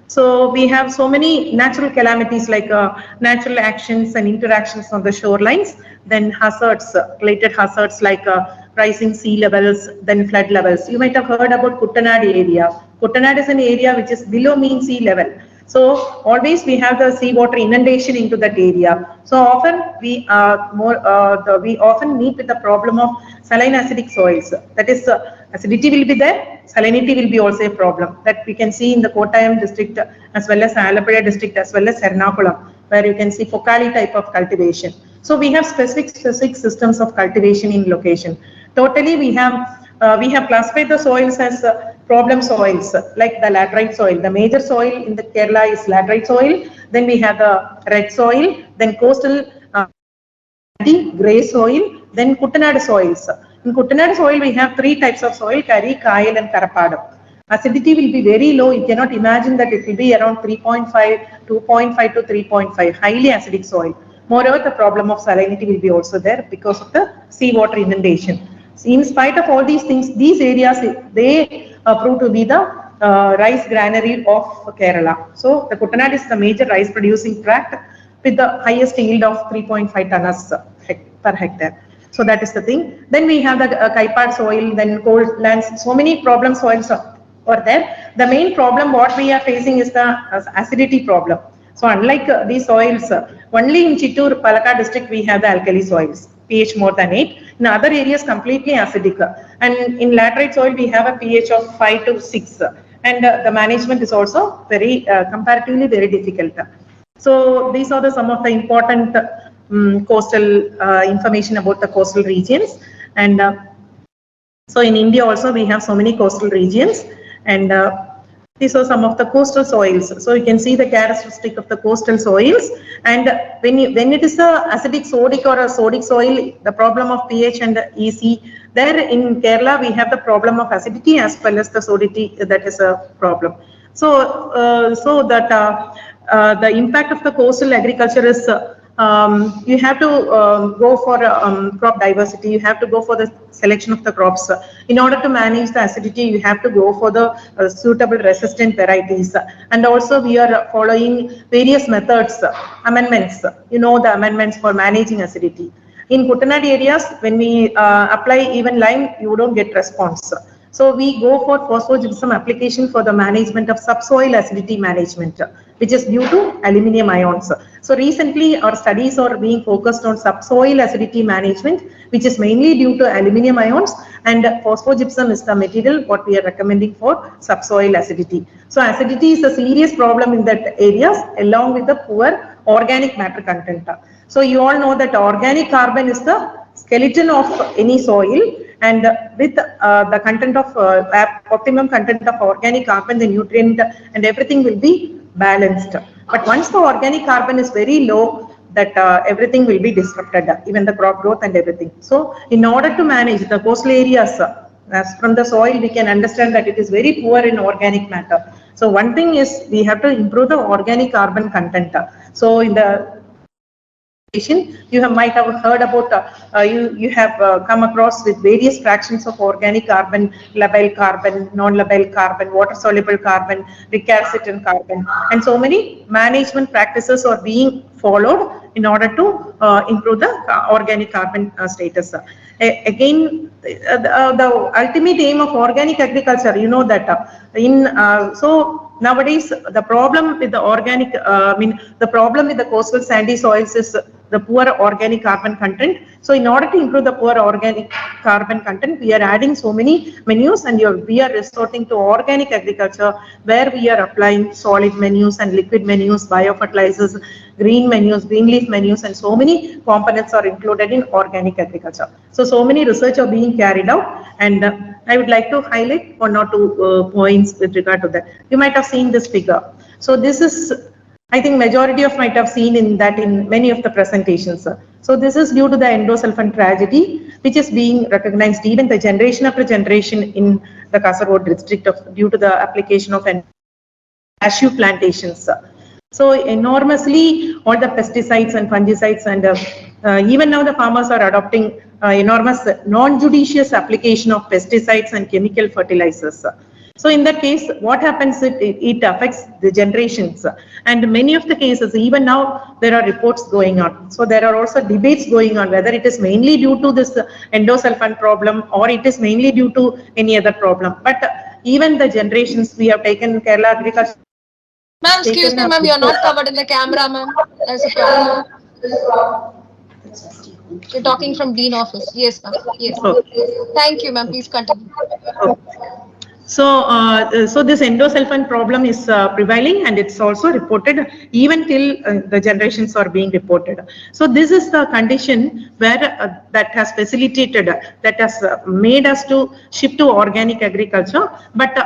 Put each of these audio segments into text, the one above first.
So we have so many natural calamities like natural actions and interactions on the shorelines, then hazards, related hazards like rising sea levels, then flood levels. You might have heard about Kuttanad area. Kuttanad is an area which is below mean sea level. So always we have the seawater inundation into that area. So often we we often meet with the problem of saline acidic soils. That is, acidity will be there, salinity will be also a problem that we can see in the Kottayam district as well as Alappuzha district as well as Ernakulam, where you can see focali type of cultivation. So we have specific systems of cultivation in location. Totally we have classified the soils as problem soils like the laterite soil. The major soil in the Kerala is laterite soil. Then we have the red soil, then coastal grey soil, then Kuttanad soils. In Kuttanad soil, we have three types of soil: Kari, Kayal and Karapadam. Acidity will be very low. You cannot imagine that it will be around 3.5, 2.5 to 3.5, highly acidic soil. Moreover, the problem of salinity will be also there because of the seawater inundation. So in spite of all these things, these areas, they prove to be the rice granary of Kerala. So the Kuttanad is the major rice producing tract with the highest yield of 3.5 tonnes per hectare. So that is the thing. Then we have the Kaipad soil, then cold lands, so many problem soils are there. The main problem what we are facing is the acidity problem. So unlike these soils, only in Chittoor, Palakkad district we have the alkali soils, pH more than 8. In other areas completely acidic. And in laterite soil we have a pH of 5 to 6. And the management is also very comparatively very difficult. So these are some of the important coastal information about the coastal regions. And so in India also we have so many coastal regions, and these are some of the coastal soils. So you can see the characteristic of the coastal soils. And when it is a acidic sodic or a sodic soil, the problem of pH and EC, there in Kerala we have the problem of acidity as well as the solidity, that is a problem. So the impact of the coastal agriculture is you have to go for crop diversity, you have to go for the selection of the crops. In order to manage the acidity, you have to go for the suitable resistant varieties. And also we are following various methods, amendments, the amendments for managing acidity. In Kuttanad areas, when we apply even lime, you don't get response. So we go for phosphogypsum application for the management of subsoil acidity management, which is due to aluminium ions. So recently our studies are being focused on subsoil acidity management, which is mainly due to aluminium ions, and phosphogypsum is the material what we are recommending for subsoil acidity. So acidity is a serious problem in that areas along with the poor organic matter content. So you all know that organic carbon is the skeleton of any soil, and with the content of optimum content of organic carbon, the nutrient and everything will be balanced. But once the organic carbon is very low, that everything will be disrupted, even the crop growth and everything. So in order to manage the coastal areas, as from the soil we can understand that it is very poor in organic matter. So one thing is we have to improve the organic carbon content. So in the might have heard about you have come across with various fractions of organic carbon, labile carbon, non-labile carbon, water soluble carbon, recalcitrant carbon, and so many management practices are being followed in order to improve the organic carbon status. Again, the ultimate aim of organic agriculture, so nowadays the problem with the organic, the problem with the coastal sandy soils is the poor organic carbon content. So in order to improve the poor organic carbon content, we are adding so many menus, and we are resorting to organic agriculture, where we are applying solid menus and liquid menus, biofertilizers, green menus, green leaf menus, and so many components are included in organic agriculture. So many research are being carried out, and I would like to highlight one or two points with regard to that. You might have seen this figure. So this is, I think majority of might have seen in many of the presentations. So this is due to the endosulfan tragedy, which is being recognized even the generation after generation in the Kasaragod district due to the application of cashew plantations. So enormously all the pesticides and fungicides, and even now the farmers are adopting enormous non-judicious application of pesticides and chemical fertilizers. So in that case, what happens, it affects the generations. And many of the cases, even now, there are reports going on. So there are also debates going on whether it is mainly due to this endosulfan problem or it is mainly due to any other problem. But even the generations, we have taken Kerala Agriculture. Ma'am, excuse me, ma'am, you're not covered in the camera, ma'am. There's a problem. You're talking from Dean office. Yes, ma'am. Yes. Thank you, ma'am. Please continue. So this endosulfan problem is prevailing, and it's also reported even till the generations are being reported. So this is the condition where that has facilitated, that has made us to shift to organic agriculture. But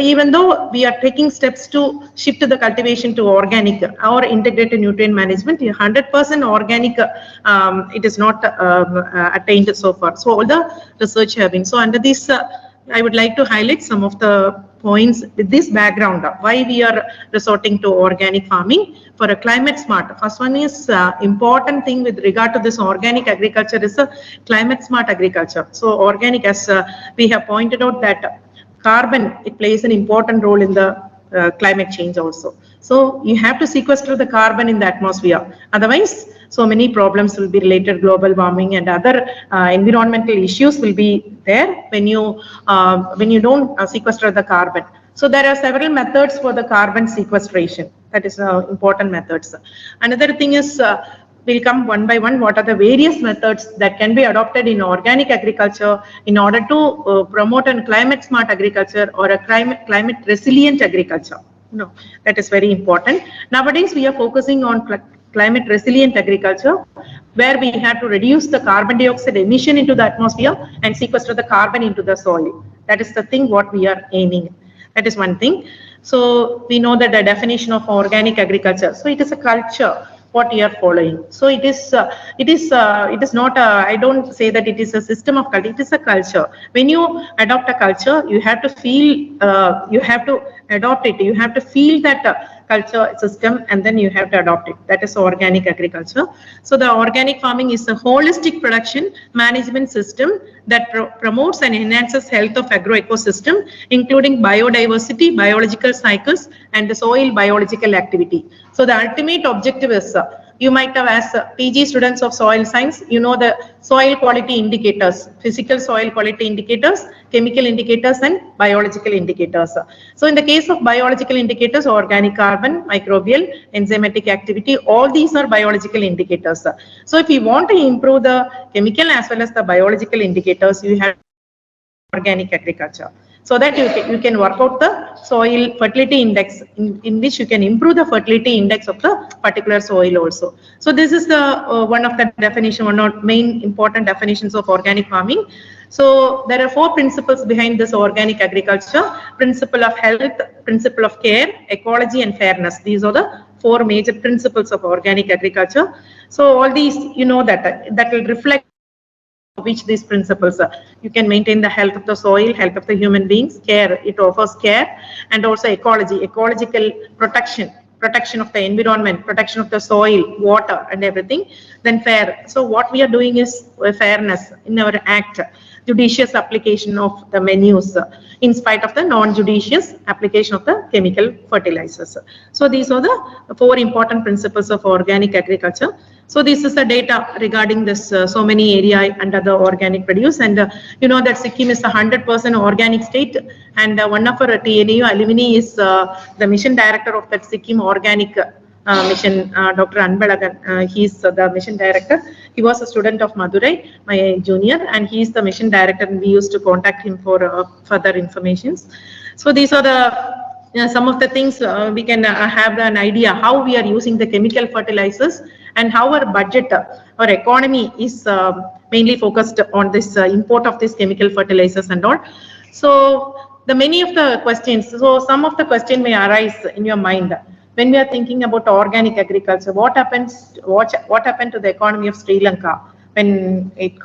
even though we are taking steps to shift the cultivation to organic or integrated nutrient management, 100% organic, it is not attained so far. So all the research have been. So under this, I would like to highlight some of the points with this background, why we are resorting to organic farming for a climate smart. First one is important thing with regard to this organic agriculture is a climate smart agriculture. So organic, as we have pointed out, that carbon, it plays an important role in the climate change also. So you have to sequester the carbon in the atmosphere. Otherwise, so many problems will be related, global warming and other environmental issues will be there when you don't sequester the carbon. So there are several methods for the carbon sequestration. That is important methods. Another thing is, we'll come one by one, what are the various methods that can be adopted in organic agriculture in order to promote a climate smart agriculture or a climate resilient agriculture. No, that is very important. Nowadays, we are focusing on climate resilient agriculture, where we have to reduce the carbon dioxide emission into the atmosphere and sequester the carbon into the soil. That is the thing what we are aiming. That is one thing. So we know that the definition of organic agriculture. So it is a culture what you are following. So it is not I don't say that it is a system of culture, it is a culture. When you adopt a culture, you have to feel, you have to adopt it, you have to feel that culture system, and then you have to adopt it. That is organic agriculture. So the organic farming is a holistic production management system that promotes and enhances health of agro ecosystem, including biodiversity, biological cycles, and the soil biological activity. So the ultimate objective is, you might have, as PG students of soil science, you know the soil quality indicators, physical soil quality indicators, chemical indicators, and biological indicators. So in the case of biological indicators, organic carbon, microbial, enzymatic activity, all these are biological indicators. So if you want to improve the chemical as well as the biological indicators, you have organic agriculture, so that you can work out the soil fertility index, in which you can improve the fertility index of the particular soil also. So this is the one of the definition, one of main important definitions of organic farming. So there are 4 principles behind this organic agriculture: principle of health, principle of care, ecology, and fairness. These are the 4 major principles of organic agriculture. So all these, you know, that will reflect which these principles are. You can maintain the health of the soil, health of the human beings, care, it offers care, and also ecology, ecological protection, protection of the environment, protection of the soil, water, and everything. Then fair. So what we are doing is fairness in our act, judicious application of the menus in spite of the non-judicious application of the chemical fertilizers. So these are the 4 important principles of organic agriculture. So this is the data regarding this so many area under the organic produce, and you know that Sikkim is a 100% organic state, and one of our TNU alumni is the mission director of that Sikkim organic mission, Dr. Anbalagan. He is the mission director. He was a student of Madurai, my junior, and he is the mission director, and we used to contact him for further informations. So these are the some of the things we can have an idea how we are using the chemical fertilizers, and how our budget, our economy is mainly focused on this import of these chemical fertilizers and all. So the many of the questions, so some of the question may arise in your mind when we are thinking about organic agriculture. What happens? What happened to the economy of Sri Lanka when it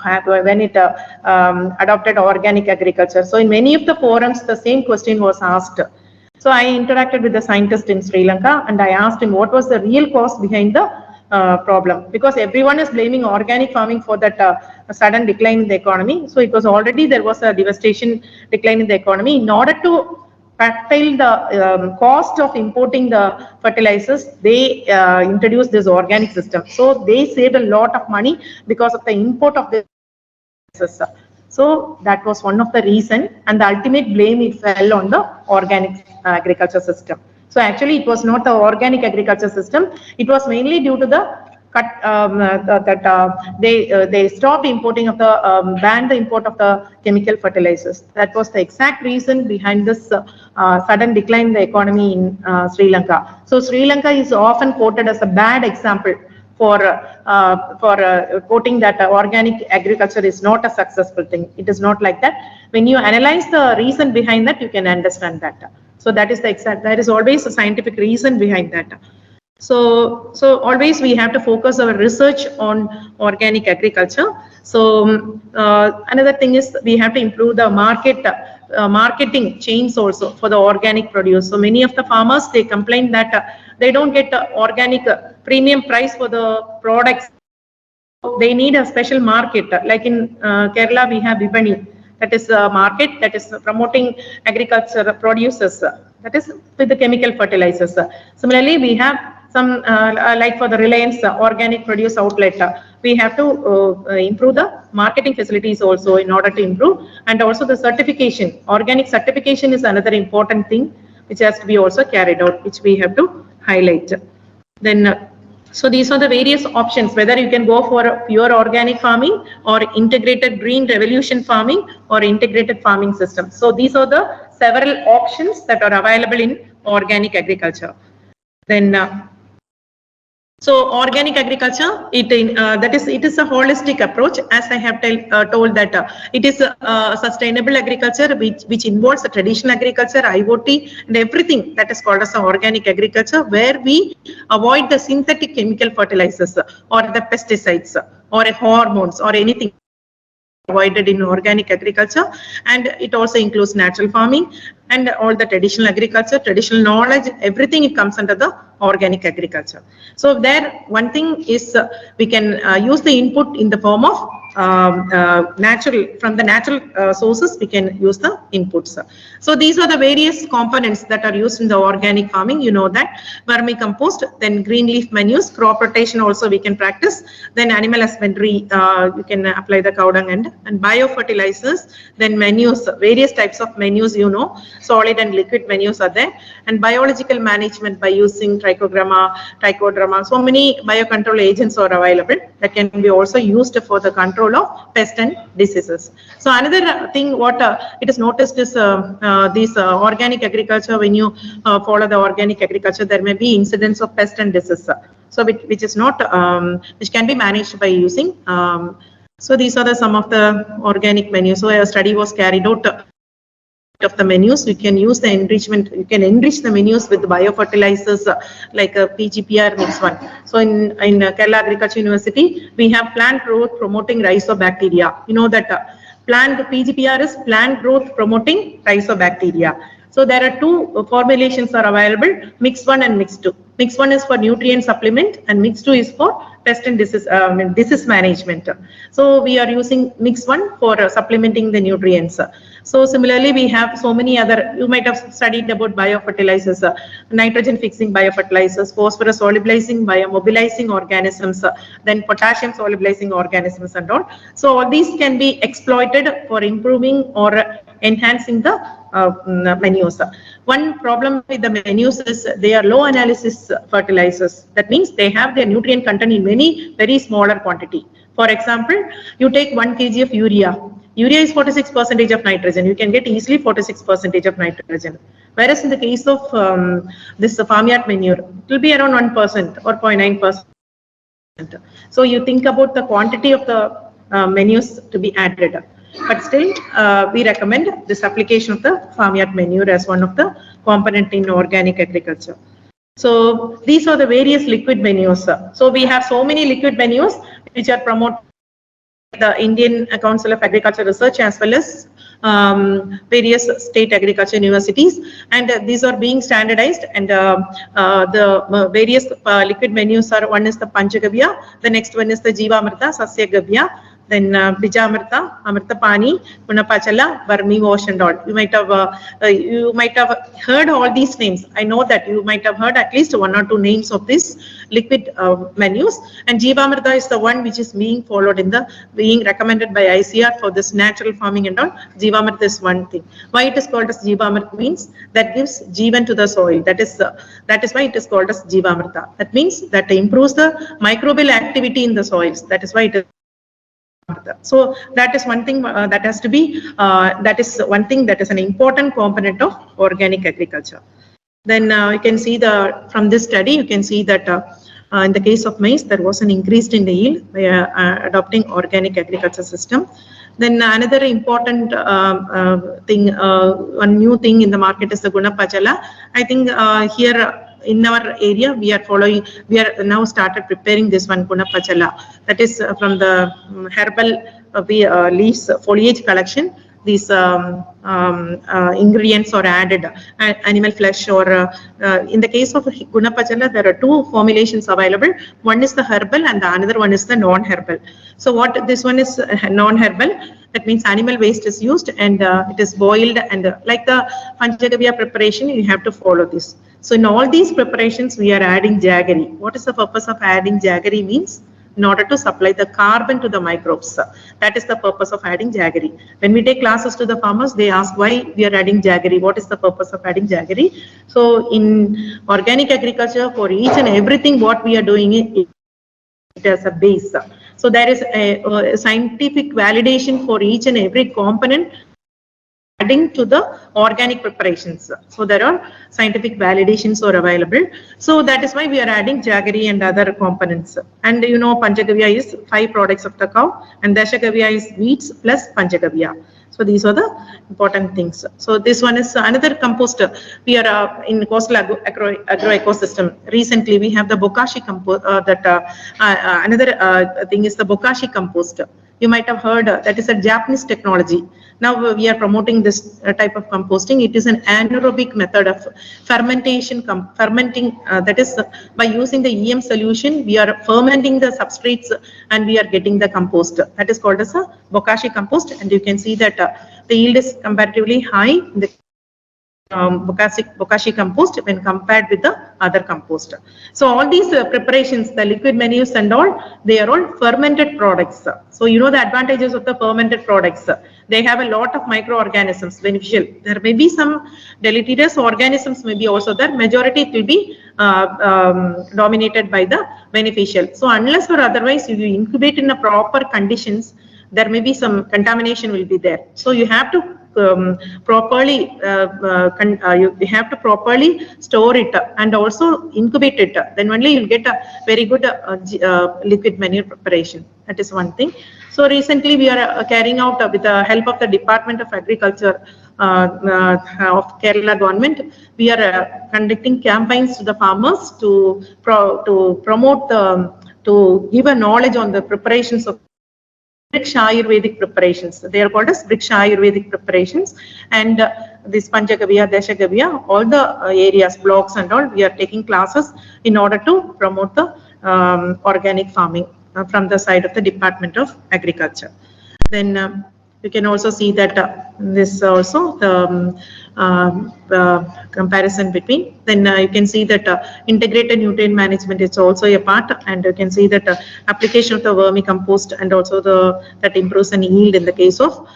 adopted organic agriculture? So in many of the forums, the same question was asked. So I interacted with the scientist in Sri Lanka, and I asked him what was the real cause behind the problem, because everyone is blaming organic farming for that sudden decline in the economy. So it was already, there was a devastation decline in the economy. In order to curtail the cost of importing the fertilizers, they introduced this organic system. So they saved a lot of money because of the import of the fertilizers. So that was one of the reason, and the ultimate blame it fell on the organic agriculture system. So actually it was not the organic agriculture system, it was mainly due to the they stopped importing of the banned the import of the chemical fertilizers. That was the exact reason behind this sudden decline in the economy in Sri Lanka. So Sri Lanka is often quoted as a bad example for quoting that organic agriculture is not a successful thing. It is not like that. When you analyze the reason behind that, you can understand that. So that is the exact. There is always a scientific reason behind that. So always we have to focus our research on organic agriculture. So another thing is we have to improve the marketing chains also for the organic produce. So many of the farmers, they complain that they don't get organic premium price for the products. They need a special market. Like in Kerala, we have Vipani, that is a market that is promoting agriculture produces, that is with the chemical fertilizers. Similarly, we have some like for the Reliance organic produce outlet, we have to improve the marketing facilities also in order to improve, and also the certification. Organic certification is another important thing which has to be also carried out, which we have to highlight. Then so these are the various options, whether you can go for pure organic farming or integrated green revolution farming or integrated farming system. So these are the several options that are available in organic agriculture. Then so organic agriculture, it is a holistic approach, as I have told that it is a sustainable agriculture which involves a traditional agriculture, IoT, and everything that is called as organic agriculture, where we avoid the synthetic chemical fertilizers or the pesticides or hormones or anything avoided in organic agriculture, and it also includes natural farming and all the traditional agriculture, traditional knowledge, everything it comes under the organic agriculture. So there one thing is we can use the input in the form of from the natural sources we can use the inputs. So these are the various components that are used in the organic farming. You know that vermicompost, then green leaf manures, crop rotation also we can practice, then animal husbandry, you can apply the cow dung and biofertilizers, then manures, various types of manures, you know, solid and liquid manures are there, and biological management by using trichoderma. So many biocontrol agents are available that can be also used for the control of pests and diseases. So another thing what it is noticed is this organic agriculture, when you follow the organic agriculture, there may be incidents of pest and disease. So which is not which can be managed by using. So these are some of the organic menus. So a study was carried out of the menus. You can use the enrichment, you can enrich the menus with biofertilizers like PGPR mix 1. So in Kerala Agriculture University, we have plant growth promoting rhizobacteria. You know that plant PGPR is plant growth promoting rhizobacteria. So there are two formulations are available, mix 1 and mix 2. Mix 1 is for nutrient supplement and mix 2 is for pest and disease management. So we are using mix 1 for supplementing the nutrients. So similarly, we have so many other, you might have studied about biofertilizers, nitrogen fixing biofertilizers, phosphorus solubilizing, biomobilizing organisms, then potassium solubilizing organisms and all. So all these can be exploited for improving or enhancing the menus. One problem with the menus is they are low analysis fertilizers. That means they have their nutrient content in very smaller quantity. For example, you take 1 kg of urea. Urea is 46% of nitrogen. You can get easily 46% of nitrogen. Whereas in the case of this farmyard manure, it will be around 1% or 0.9%. So you think about the quantity of the menus to be added. But still, we recommend this application of the farmyard manure as one of the component in organic agriculture. So these are the various liquid manures. So we have so many liquid manures which are promoted the Indian Council of Agriculture Research as well as various state agriculture universities, and these are being standardized, and the various liquid menus are, one is the Panchagavya, the next one is the Jivamrita, Sasyagavya, then Bijamrita, Amrtapani, Gunapachala, Vermi Wash and all. You might have heard all these names. I know that you might have heard at least one or two names of these liquid menus. And Jivamrita is the one which is being followed being recommended by ICR for this natural farming and all. Jivamrita is one thing. Why it is called as Jivamrita means that gives Jivan to the soil. That is why it is called as Jivamrita. That means that improves the microbial activity in the soils. That is why it is. So that is one thing that has to be, that is one thing that is an important component of organic agriculture. Then you can see from this study, you can see that in the case of maize, there was an increase in the yield by adopting organic agriculture system. Then another important thing, one new thing in the market is the Gunapachala. I think here in our area, we are now started preparing this one Gunapachala. That is from the herbal leaves foliage collection. These ingredients are added, animal flesh or in the case of Gunapachala, there are two formulations available. One is the herbal and the another one is the non-herbal. So what this one is non-herbal, that means animal waste is used and it is boiled, and like the Panchagavya preparation, you have to follow this. So in all these preparations, we are adding jaggery. What is the purpose of adding jaggery means? In order to supply the carbon to the microbes. That is the purpose of adding jaggery. When we take classes to the farmers, they ask why we are adding jaggery. What is the purpose of adding jaggery? So in organic agriculture, for each and everything what we are doing, it as a base. So there is a scientific validation for each and every component adding to the organic preparations. So there are scientific validations are available. So that is why we are adding jaggery and other components. And you know, Panchagavya is 5 products of the cow, and Dashagavya is wheats plus Panchagavya. So these are the important things. So this one is another compost. We are in coastal agro ecosystem. Recently, we have the bokashi compost. Another thing is the bokashi compost. You might have heard that is a Japanese technology. Now we are promoting this type of composting. It is an anaerobic method of fermenting. That is by using the EM solution, we are fermenting the substrates and we are getting the compost. That is called as a bokashi compost, and you can see that the yield is comparatively high in the bokashi compost when compared with the other compost. So all these preparations, the liquid menus and all, they are all fermented products. So you know the advantages of the fermented products. They have a lot of microorganisms beneficial. There may be some deleterious organisms may be also there. Majority it will be dominated by the beneficial. So unless or otherwise if you incubate in a proper conditions, there may be some contamination will be there. So you have to properly you have to properly store it and also incubate it. Then only you'll get a very good liquid manure preparation. That is one thing. So recently we are carrying out with the help of the Department of Agriculture of Kerala government, we are conducting campaigns to the farmers to promote to give a knowledge on the preparations of British Ayurvedic preparations. They are called as British Ayurvedic preparations, and this Panchagavya, Dashagavya, all the areas, blocks and all, we are taking classes in order to promote the organic farming from the side of the Department of Agriculture. Then you can also see that this also the comparison between. Then you can see that integrated nutrient management is also a part, and you can see that application of the vermicompost and also that improves an yield in the case of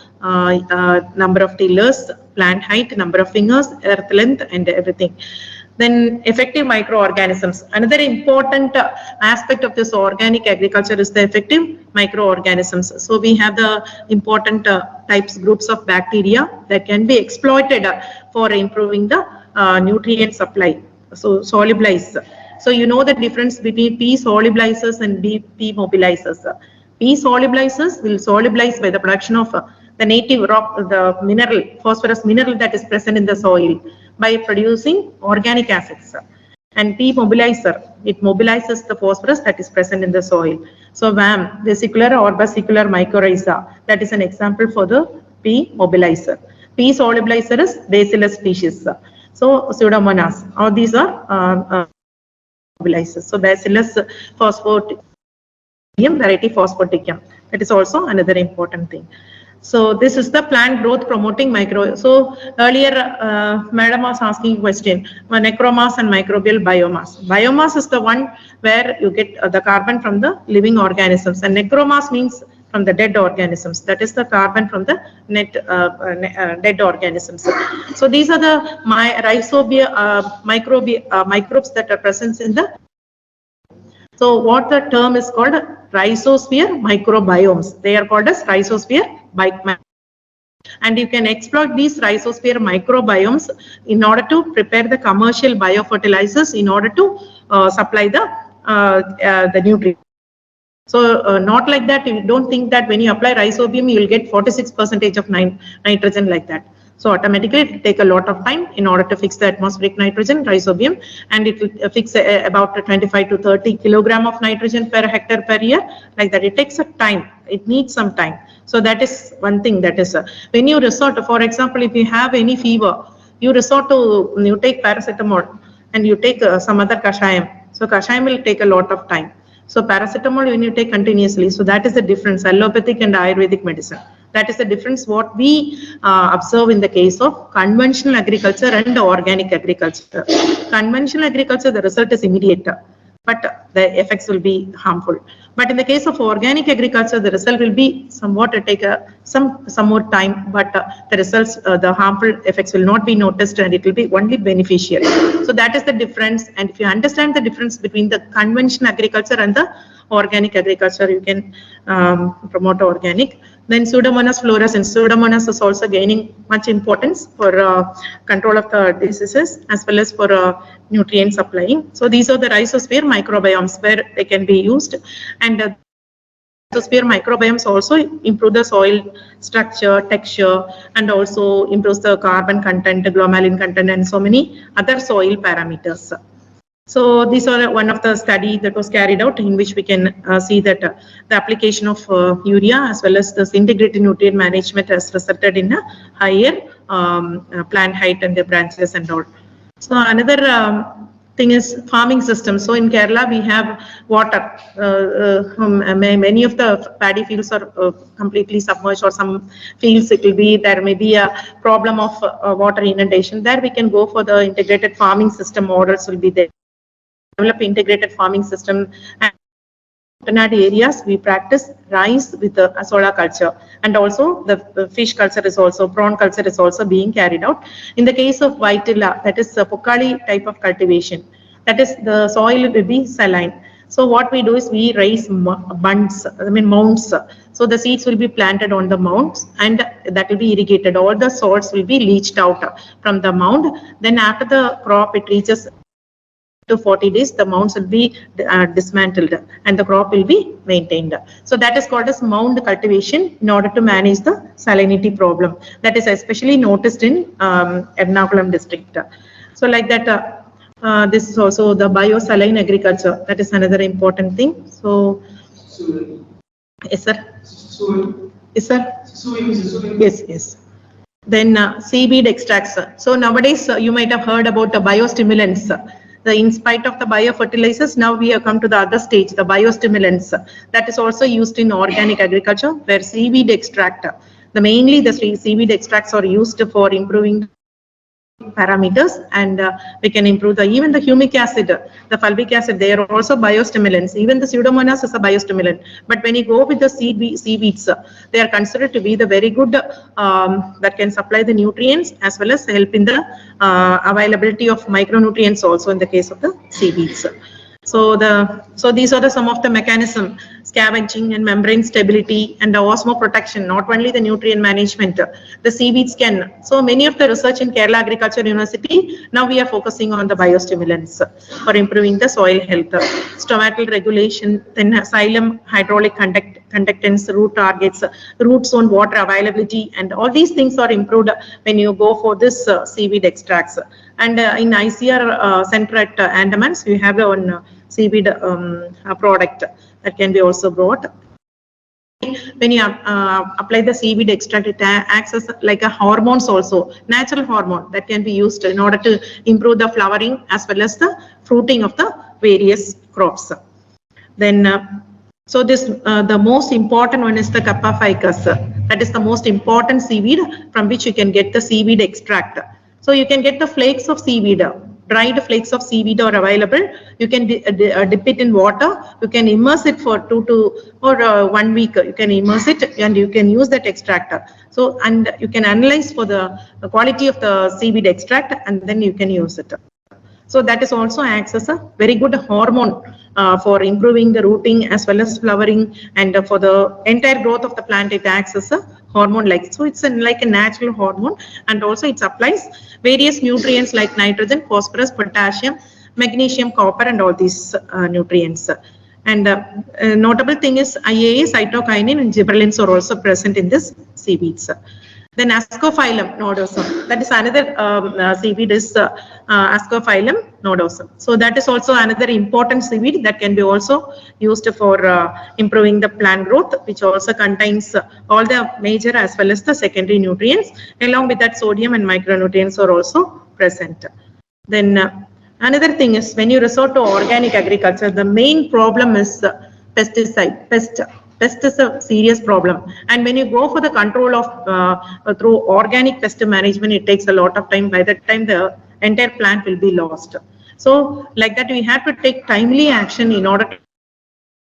number of tillers, plant height, number of fingers, earth length, and everything. Then effective microorganisms. Another important aspect of this organic agriculture is the effective microorganisms. So we have the important groups of bacteria that can be exploited for improving the nutrient supply. So solubilize. So you know the difference between P solubilizers and P mobilizers. P solubilizers will solubilize by the production of the native rock, the mineral, phosphorus mineral that is present in the soil by producing organic acids. And P mobilizer, it mobilizes the phosphorus that is present in the soil. So VAM, vesicular or vesicular mycorrhiza, that is an example for the P mobilizer. P solubilizer is Bacillus species. So Pseudomonas, all these are mobilizers. So Bacillus phosphate variety phosphaticum. That is also another important thing. So this is the plant growth promoting micro. So earlier, Madam was asking question, necromass and microbial biomass. Biomass is the one where you get the carbon from the living organisms, and necromass means from the dead organisms. That is the carbon from the dead organisms. So these are the rhizobia microbes that are present in the. So what the term is called rhizosphere microbiomes. They are called as rhizosphere microbiomes. And you can exploit these rhizosphere microbiomes in order to prepare the commercial biofertilizers in order to supply the nutrients. So not like that, you don't think that when you apply rhizobium, you will get 46% of nitrogen like that. So automatically it will take a lot of time in order to fix the atmospheric nitrogen, rhizobium, and it will fix about 25 to 30 kilogram of nitrogen per hectare per year. Like that, it takes a time, it needs some time. So that is one thing that is, when you resort, for example, if you have any fever, you take paracetamol and you take some other kashayam. So kashayam will take a lot of time. So paracetamol when you take continuously, so that is the difference, allopathic and Ayurvedic medicine. That is the difference what we observe in the case of conventional agriculture and organic agriculture. Conventional agriculture, the result is immediate, but the effects will be harmful. But in the case of organic agriculture, the result will be somewhat take some more time, but the results, the harmful effects will not be noticed, and it will be only beneficial. So that is the difference. And if you understand the difference between the conventional agriculture and the organic agriculture, you can promote organic. Then Pseudomonas fluorescens. Pseudomonas is also gaining much importance for control of the diseases as well as for nutrient supplying. So these are the rhizosphere microbiomes where they can be used, and rhizosphere microbiomes also improve the soil structure, texture, and also improves the carbon content, glomalin content, and so many other soil parameters. So these are one of the study that was carried out in which we can see that the application of urea as well as this integrated nutrient management has resulted in a higher plant height and the branches and all. So another thing is farming system. So in Kerala we have water. Many of the paddy fields are completely submerged, or some fields it will be, there may be a problem of water inundation. There we can go for the integrated farming system models will be there. Develop integrated farming system, and mountainous areas we practice rice with the soda culture, and also the fish culture is also, prawn culture is also being carried out. In the case of Vitilla, that is a Pokali type of cultivation, that is the soil will be saline. So what we do is we raise mounds. So the seeds will be planted on the mounds, and that will be irrigated. All the salts will be leached out from the mound. Then after the crop it reaches to 40 days, the mounds will be dismantled and the crop will be maintained. So that is called as mound cultivation in order to manage the salinity problem. That is especially noticed in Ernakulam district. So like that, this is also the biosaline agriculture. That is another important thing. So, yes sir. Yes sir. Yes, yes. Then seaweed extracts. So nowadays you might have heard about the biostimulants. In spite of the biofertilizers, now we have come to the other stage, the biostimulants. That is also used in organic agriculture, where seaweed extract. Mainly the seaweed extracts are used for improving parameters, and we can improve even the humic acid, the fulvic acid, they are also biostimulants. Even the Pseudomonas is a biostimulant. But when you go with the seaweeds, they are considered to be the very good that can supply the nutrients as well as help in the availability of micronutrients also in the case of the seaweeds. So these are some of the mechanism, scavenging and membrane stability and the osmo protection, not only the nutrient management, the seaweeds can. So many of the research in Kerala Agriculture University, now we are focusing on the biostimulants for improving the soil health, stomatal regulation, then xylem hydraulic conductance, root targets, root zone water availability, and all these things are improved when you go for this seaweed extracts. And in ICR center at Andamans, we have one seaweed product that can be also brought. When you apply the seaweed extract, it acts as like a hormones also, natural hormone that can be used in order to improve the flowering as well as the fruiting of the various crops. Then So this the most important one is the Kappa ficus. That is the most important seaweed from which you can get the seaweed extract. So you can get the flakes of seaweed. Dried flakes of seaweed are available. You can dip it in water. You can immerse it for 1 week. You can immerse it and you can use that extract. So and you can analyze for the quality of the seaweed extract and then you can use it. So that is also acts as a very good hormone for improving the rooting as well as flowering, and for the entire growth of the plant it acts as a hormone like. So it's like a natural hormone, and also it supplies various nutrients like nitrogen, phosphorus, potassium, magnesium, copper, and all these nutrients. And notable thing is IAA, cytokinin, and gibberellins are also present in this seaweeds. Then Ascophyllum nodosum, that is another seaweed is Ascophyllum nodosum. So that is also another important seaweed that can be also used for improving the plant growth, which also contains all the major as well as the secondary nutrients. Along with that, sodium and micronutrients are also present. Then another thing is when you resort to organic agriculture, the main problem is pesticide, pest. Pest is a serious problem, and when you go for the control of through organic pest management, it takes a lot of time. By that time, the entire plant will be lost. So, like that, we have to take timely action in order to control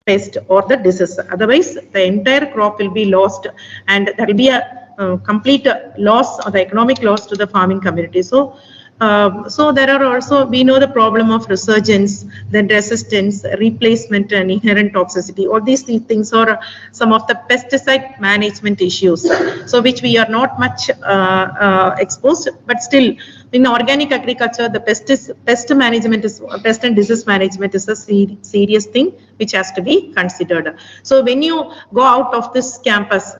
the pest or the disease. Otherwise, the entire crop will be lost, and there will be a complete loss or the economic loss to the farming community. So there are also, we know the problem of resurgence, then resistance, replacement, and inherent toxicity. All these things are some of the pesticide management issues, so which we are not much exposed, but still in organic agriculture, the pest management is pest and disease management is a serious thing which has to be considered. So when you go out of this campus,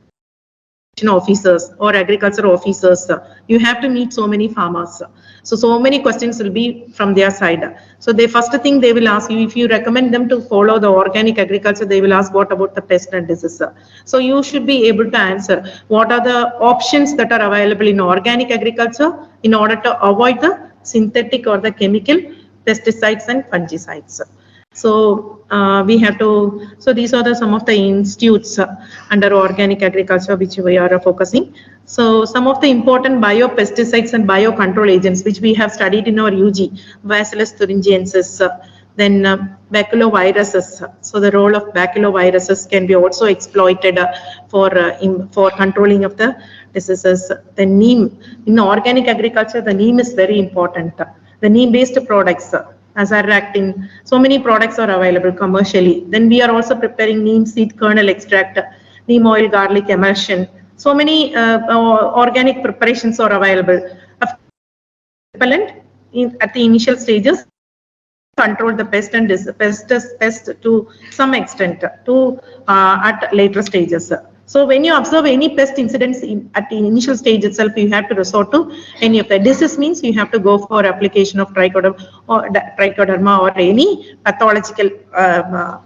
officers or agriculture officers, you have to meet so many farmers. So many questions will be from their side. So the first thing they will ask you, if you recommend them to follow the organic agriculture, they will ask what about the pest and disease. So you should be able to answer what are the options that are available in organic agriculture in order to avoid the synthetic or the chemical pesticides and fungicides. So we have to, so these are some of the institutes under organic agriculture which we are focusing. So some of the important biopesticides and biocontrol agents which we have studied in our UG, Bacillus thuringiensis, then baculoviruses. So the role of baculoviruses can be also exploited for controlling of the diseases. The neem, in organic agriculture, the neem is very important. The neem-based products, azaractin, so many products are available commercially. Then we are also preparing neem seed kernel extract, neem oil garlic emulsion. So many organic preparations are available. Of course, it is a repellent at the initial stages. It can control the pest and pest to some extent at later stages. So when you observe any pest incidents at the initial stage itself, you have to resort to any of the disease means you have to go for application of trichoderma or any pathological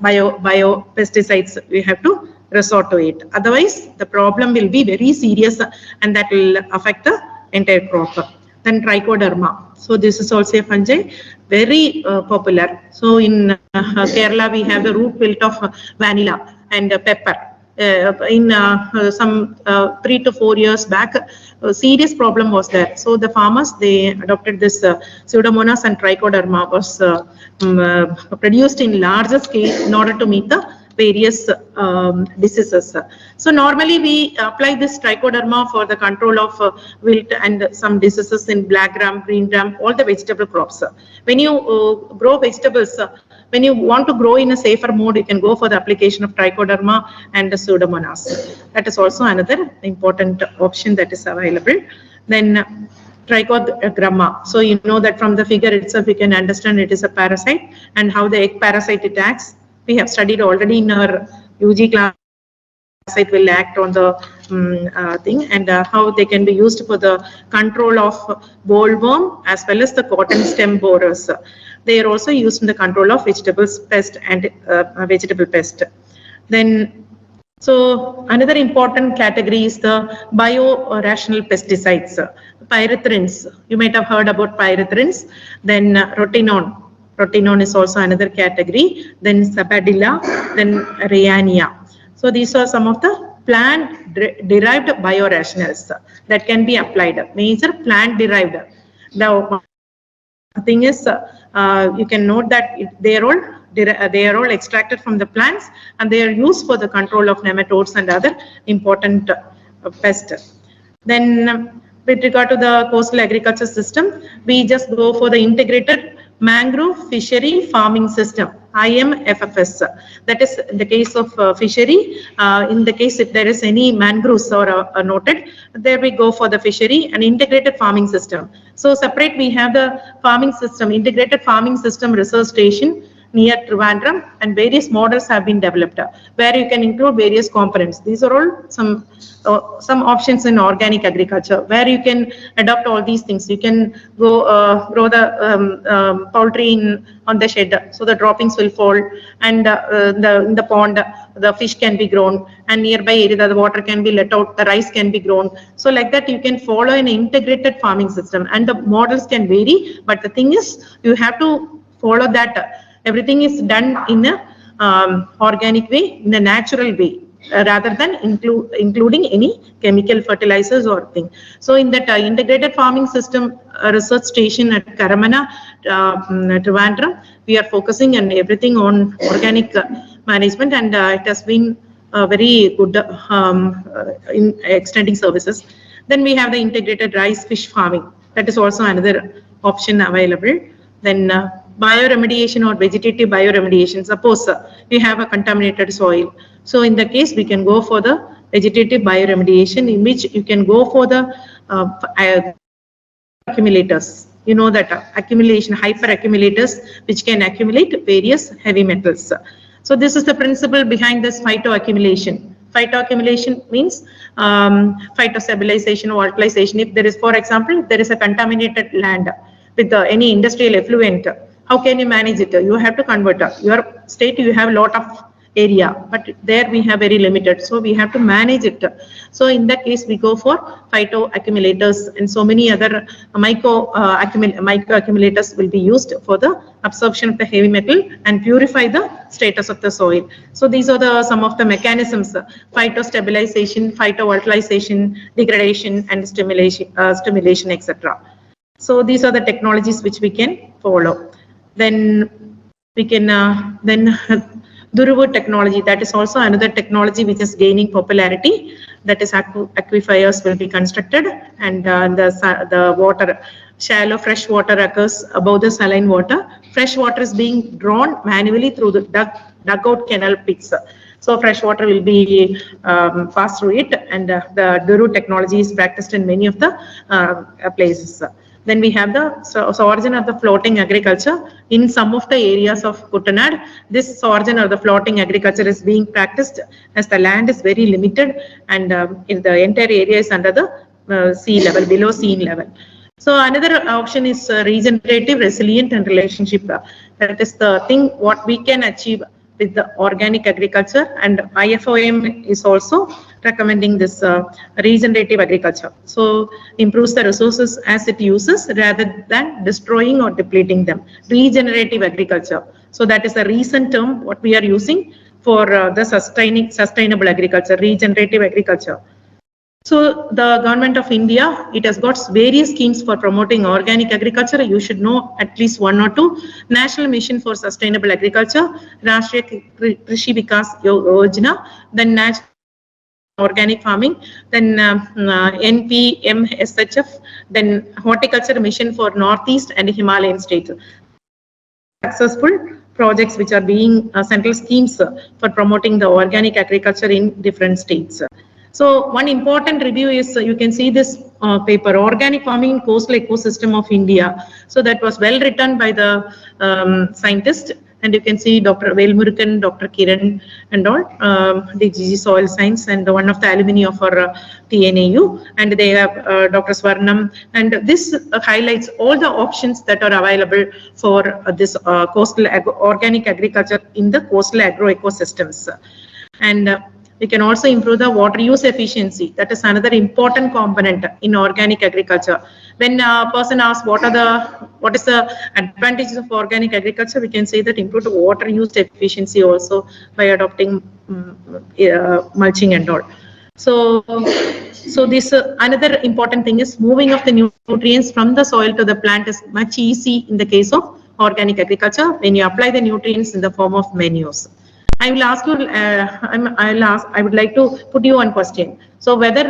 biopesticides. We have to resort to it. Otherwise, the problem will be very serious and that will affect the entire crop. Then trichoderma. So this is also a fungi, very popular. So in Kerala, we have the root wilt of vanilla and pepper. In some 3 to 4 years back, a serious problem was there. So the farmers, they adopted this Pseudomonas and trichoderma was produced in larger scale in order to meet the various diseases. So normally we apply this trichoderma for the control of wilt and some diseases in black gram, green gram, all the vegetable crops. When you grow vegetables, when you want to grow in a safer mode, you can go for the application of trichoderma and the Pseudomonas. That is also another important option that is available. Then trichogramma. So you know that from the figure itself, you can understand it is a parasite and how the egg parasite it acts. We have studied already in our UG class how the parasite will act on the thing, and how they can be used for the control of bollworm as well as the cotton stem borers. They are also used in the control of vegetables pest and vegetable pest. Then, so another important category is the biorational pesticides, pyrethrins. You might have heard about pyrethrins. Then rotenone. Rotenone is also another category. Then Sabadilla, then Rayania. So these are some of the plant-derived biorationals that can be applied. Major plant-derived. The thing is, you can note that they are all extracted from the plants, and they are used for the control of nematodes and other important pests. Then, with regard to the coastal agriculture system, we just go for the integrated mangrove fishery farming system, IMFFS. That is in the case of fishery. In the case if there is any mangroves or noted, there we go for the fishery and integrated farming system. So separate we have the farming system, integrated farming system research station near Trivandrum, and various models have been developed where you can include various components. These are all some options in organic agriculture where you can adopt all these things. You can go grow the poultry on the shed, so the droppings will fall, and in the pond the fish can be grown, and nearby area the water can be let out, the rice can be grown. So like that you can follow an integrated farming system, and the models can vary, but the thing is you have to follow that. Everything is done in a organic way, in a natural way, rather than including any chemical fertilizers or thing. So in that integrated farming system research station at Karamana, Trivandrum, we are focusing on everything on organic management, and it has been very good in extending services. Then we have the integrated rice fish farming. That is also another option available. Then bioremediation or vegetative bioremediation. Suppose we have a contaminated soil. So in the case, we can go for the vegetative bioremediation, in which you can go for the accumulators. You know that accumulation, hyper accumulators, which can accumulate various heavy metals. So this is the principle behind this phytoaccumulation. Phytoaccumulation means phytostabilization or fertilization. If there is, for example, if there is a contaminated land with any industrial effluent, how can you manage it? You have to convert. Your state, you have a lot of area, but there we have very limited, so we have to manage it. So in that case we go for phyto accumulators, and so many other micro accumulators will be used for the absorption of the heavy metal and purify the status of the soil. So these are the some of the mechanisms: phytostabilization, phytovoltilization, degradation, and stimulation, etc. So these are the technologies which we can follow. Then we can Duruvu technology, that is also another technology which is gaining popularity. That is aquifers will be constructed, and the water, shallow fresh water occurs above the saline water. Fresh water is being drawn manually through the dugout canal pits. So fresh water will be passed through it, and the Duru technology is practiced in many of the places. Then we have the origin of the floating agriculture. In some of the areas of Kuttanad, this origin of the floating agriculture is being practiced as the land is very limited, and in the entire area is under the sea level, below sea level. So another option is regenerative, resilient, and relationship. That is the thing what we can achieve with the organic agriculture, and IFOM is also recommending this regenerative agriculture. So improves the resources as it uses rather than destroying or depleting them. Regenerative agriculture. So that is a recent term what we are using for the sustainable agriculture, regenerative agriculture. So the government of India, it has got various schemes for promoting organic agriculture. You should know at least one or two. National Mission for Sustainable Agriculture, Rashtriya Krishi Vikas Yojana, then National Organic Farming, then NPMSHF, then Horticulture Mission for Northeast and Himalayan states. Successful projects which are being central schemes for promoting the organic agriculture in different states. So one important review is you can see this paper, Organic Farming in Coastal Ecosystem of India. So that was well written by the scientist, and you can see Dr. Velmurugan, Dr. Kiran and all, DGG Soil Science, and one of the alumni of our TNAU, and they have Dr. Swarnam, and this highlights all the options that are available for this coastal organic agriculture in the coastal agro ecosystems. And we can also improve the water use efficiency. That is another important component in organic agriculture. When a person asks what is the advantages of organic agriculture, we can say that improved water use efficiency also by adopting mulching and all. So, so this another important thing is moving of the nutrients from the soil to the plant is much easy in the case of organic agriculture when you apply the nutrients in the form of manures. I will ask you. I would like to put you one question. So whether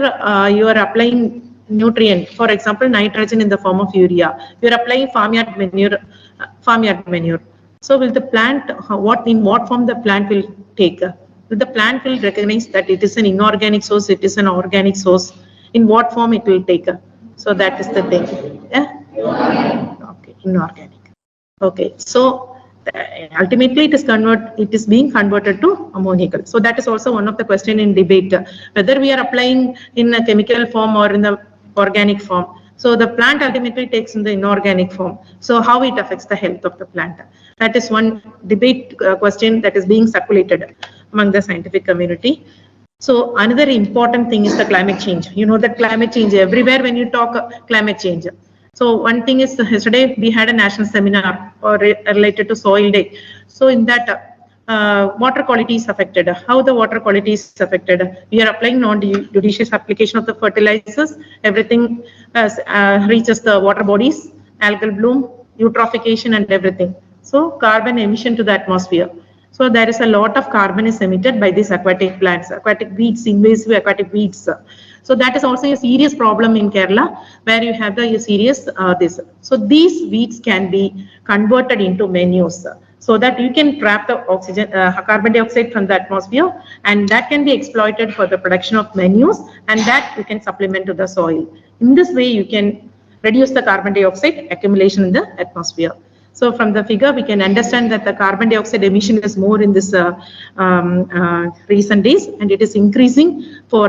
you are applying nutrient, for example, nitrogen in the form of urea, you are applying farmyard manure. Farmyard manure. So will the plant, in what form the plant will take? The plant will recognize that it is an inorganic source, it is an organic source. In what form it will take? So that is the thing. Yeah. Okay, inorganic. Okay, so ultimately it is being converted to ammoniacal. So that is also one of the question in debate, whether we are applying in a chemical form or in the organic form. So the plant ultimately takes in the inorganic form. So how it affects the health of the plant? That is one debate question that is being circulated among the scientific community. So another important thing is the climate change. You know that climate change everywhere when you talk climate change. So one thing is yesterday we had a national seminar related to soil day. So in that water quality is affected. How the water quality is affected? We are applying non-judicious application of the fertilizers. Everything reaches the water bodies, algal bloom, eutrophication and everything. So carbon emission to the atmosphere. So there is a lot of carbon is emitted by these aquatic plants, aquatic weeds, invasive aquatic weeds. So that is also a serious problem in Kerala, where you have the serious this. So these weeds can be converted into manures, so that you can trap the oxygen, carbon dioxide from the atmosphere, and that can be exploited for the production of manures, and that you can supplement to the soil. In this way, you can reduce the carbon dioxide accumulation in the atmosphere. So from the figure, we can understand that the carbon dioxide emission is more in this recent days, and it is increasing for,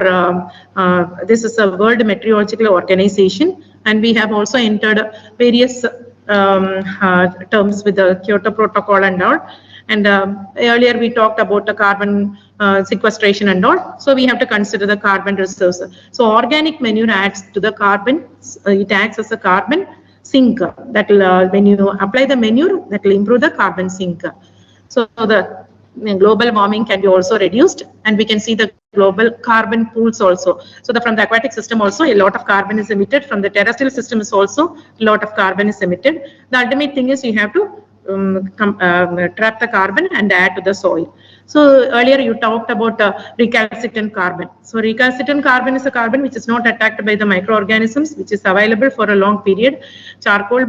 this is a World Meteorological Organization, and we have also entered various terms with the Kyoto Protocol and all. And earlier we talked about the carbon sequestration and all. So we have to consider the carbon reserves. So organic manure adds to the carbon, it acts as a carbon sink that will, when you apply the manure, that will improve the carbon sink. So the global warming can be also reduced, and we can see the global carbon pools also. So from the aquatic system also a lot of carbon is emitted, from the terrestrial system is also a lot of carbon is emitted. The ultimate thing is you have to trap the carbon and add to the soil. So earlier you talked about recalcitrant carbon. So recalcitrant carbon is a carbon which is not attacked by the microorganisms, which is available for a long period. Charcoal,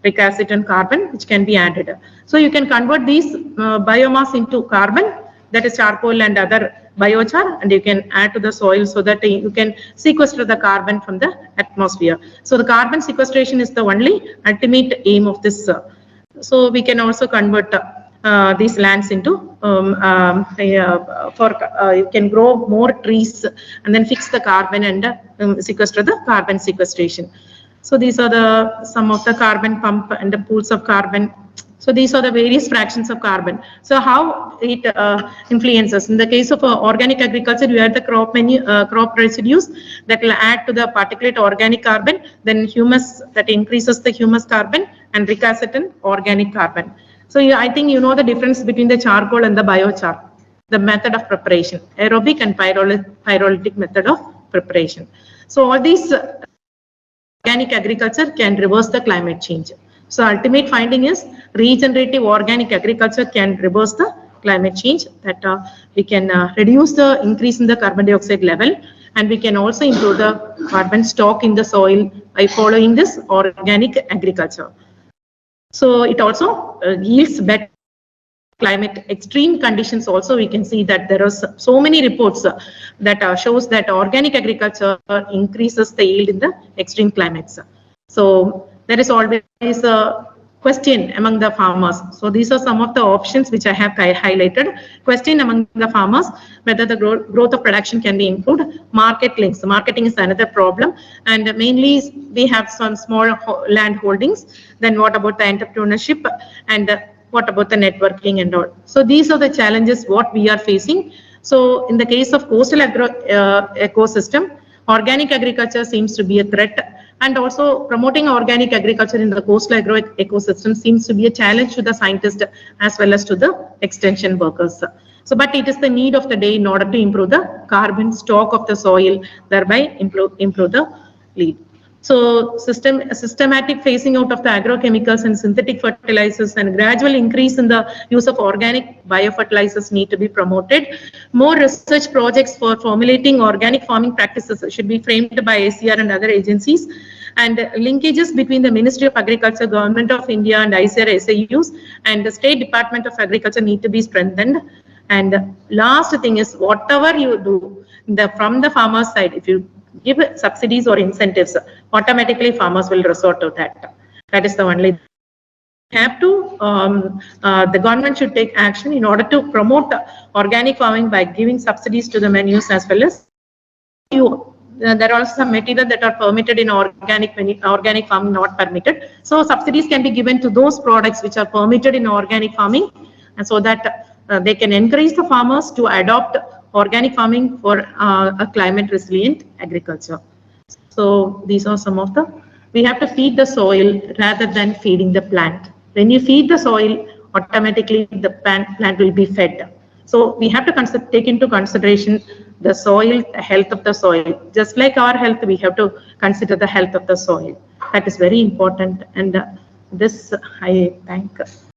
recalcitrant carbon, which can be added. So you can convert these biomass into carbon, that is charcoal and other biochar, and you can add to the soil so that you can sequester the carbon from the atmosphere. So the carbon sequestration is the only ultimate aim of this. So we can also convert these lands into you can grow more trees and then fix the carbon and sequester the carbon sequestration. So these are some of the carbon pump and the pools of carbon. So these are the various fractions of carbon. So how it influences. In the case of organic agriculture, you have the crop residues that will add to the particulate organic carbon, then humus that increases the humus carbon, and recalcitrant organic carbon. So I think you know the difference between the charcoal and the biochar, the method of preparation, aerobic and pyrolytic method of preparation. So all these organic agriculture can reverse the climate change. So ultimate finding is regenerative organic agriculture can reverse the climate change, that we can reduce the increase in the carbon dioxide level, and we can also improve the carbon stock in the soil by following this organic agriculture. So it also yields better climate extreme conditions. Also we can see that there are so many reports that shows that organic agriculture increases the yield in the extreme climates. So there is always a question among the farmers. So these are some of the options which I have highlighted. Question among the farmers, whether the growth of production can be improved. Market links. Marketing is another problem, and mainly we have some small land holdings. Then what about the entrepreneurship, and what about the networking and all? So these are the challenges what we are facing. So in the case of coastal ecosystem, organic agriculture seems to be a threat And also promoting organic agriculture in the coastal agro ecosystem seems to be a challenge to the scientists as well as to the extension workers. So, but it is the need of the day in order to improve the carbon stock of the soil, thereby improve the yield. So systematic phasing out of the agrochemicals and synthetic fertilizers and gradual increase in the use of organic biofertilizers need to be promoted. More research projects for formulating organic farming practices should be framed by ACR and other agencies. And linkages between the Ministry of Agriculture, Government of India and ICR SAUs and the State Department of Agriculture need to be strengthened. And last thing is, whatever you do from the farmer's side, if you give subsidies or incentives, automatically farmers will resort to that. That is the only have to, the government should take action in order to promote organic farming by giving subsidies to the menus as well as there are some material that are permitted in organic farming, not permitted. So subsidies can be given to those products which are permitted in organic farming, and so that they can encourage the farmers to adopt organic farming for a climate resilient agriculture. So these are some of the, we have to feed the soil rather than feeding the plant. When you feed the soil, automatically the plant will be fed. So we have to take into consideration the soil, the health of the soil. Just like our health, we have to consider the health of the soil. That is very important. And this I thank